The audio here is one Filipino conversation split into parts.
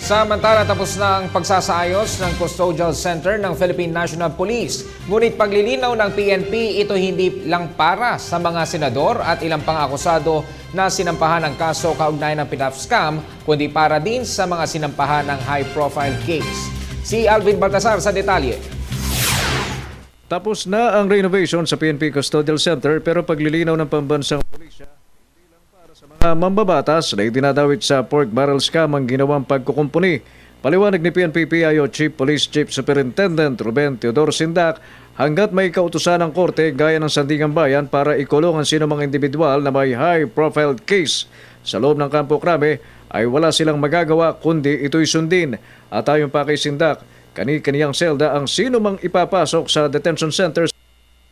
Samantala, tapos na ang pagsasaayos ng Custodial Center ng Philippine National Police. Ngunit paglilinaw ng PNP, ito hindi lang para sa mga senador at ilang pang akusado na sinampahan ng kaso kaugnay ng PNAF scam, kundi para din sa mga sinampahan ng high-profile case. Si Alvin Baltasar sa detalye. Tapos na ang renovation sa PNP Custodial Center pero paglilinaw ng pambansang pulisya, hindi lang para sa mga mambabatas na idinadawit sa pork barrel scam ang ginawang pagkukumpuni. Paliwanag ni PNP PIO Chief Police Chief Superintendent Ruben Teodoro Sindak, hanggat may kautusan ng korte gaya ng Sandigan Bayan para ikulong ang sino mang individual na may high-profile case sa loob ng Campo Crame ay wala silang magagawa kundi ito'y sundin. At ayon pa kay Sindak, kani-kaniyang selda ang sino mang ipapasok sa detention center sa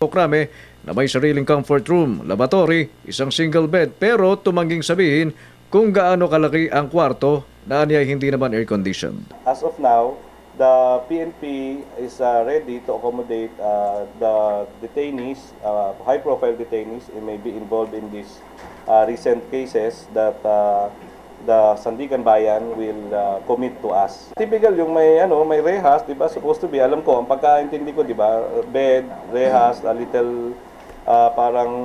Crame na may sariling comfort room, laboratory, isang single bed pero tumangging sabihin kung gaano kalaki ang kwarto na ay hindi naman air-conditioned. As of now, the PNP is ready to accommodate the detainees, high-profile detainees who may be involved in these recent cases that the Sandigan Bayan will commit to us. Typical yung may rehas, 'di ba? Supposed to be, alam ko, ang pagkaintindi ko, 'di ba? Bed, rehas, a little parang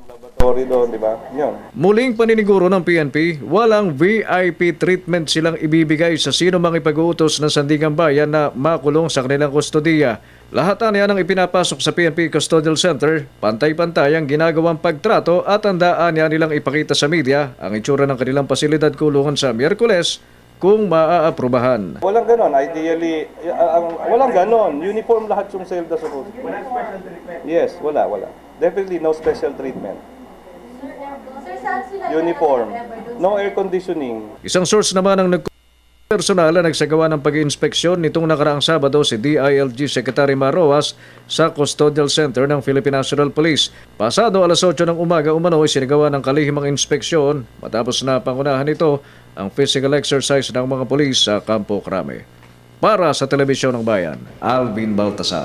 laboratory doon, 'di ba? 'Yun. Muling paniniguro ng PNP, walang VIP treatment silang ibibigay sa sino mang ipag-uutos ng Sandigan Bayan na makulong sa kanilang kustodiya. Lahat niya ang ipinapasok sa PNP Custodial Center, pantay-pantay ang ginagawang pagtrato at tandaan niya nilang ipakita sa media ang itsura ng kanilang pasilidad kulungan sa Miyerkules kung maaaprubahan. Walang ganon. Ideally, walang ganon. Uniform lahat yung selda sa room. Yes, wala. Definitely no special treatment. Uniform. No air conditioning. Isang source naman ang personal na nagsagawa ng pag-iinspeksyon nitong nakaraang Sabado si DILG Secretary Maroas sa Custodial Center ng Philippine National Police. Pasado alas 8 ng umaga umano ay sinagawa ng kalihimang inspeksyon matapos na pangunahan nito ang physical exercise ng mga pulis sa Campo Crame. Para sa Telebisyon ng Bayan, Alvin Baltasar.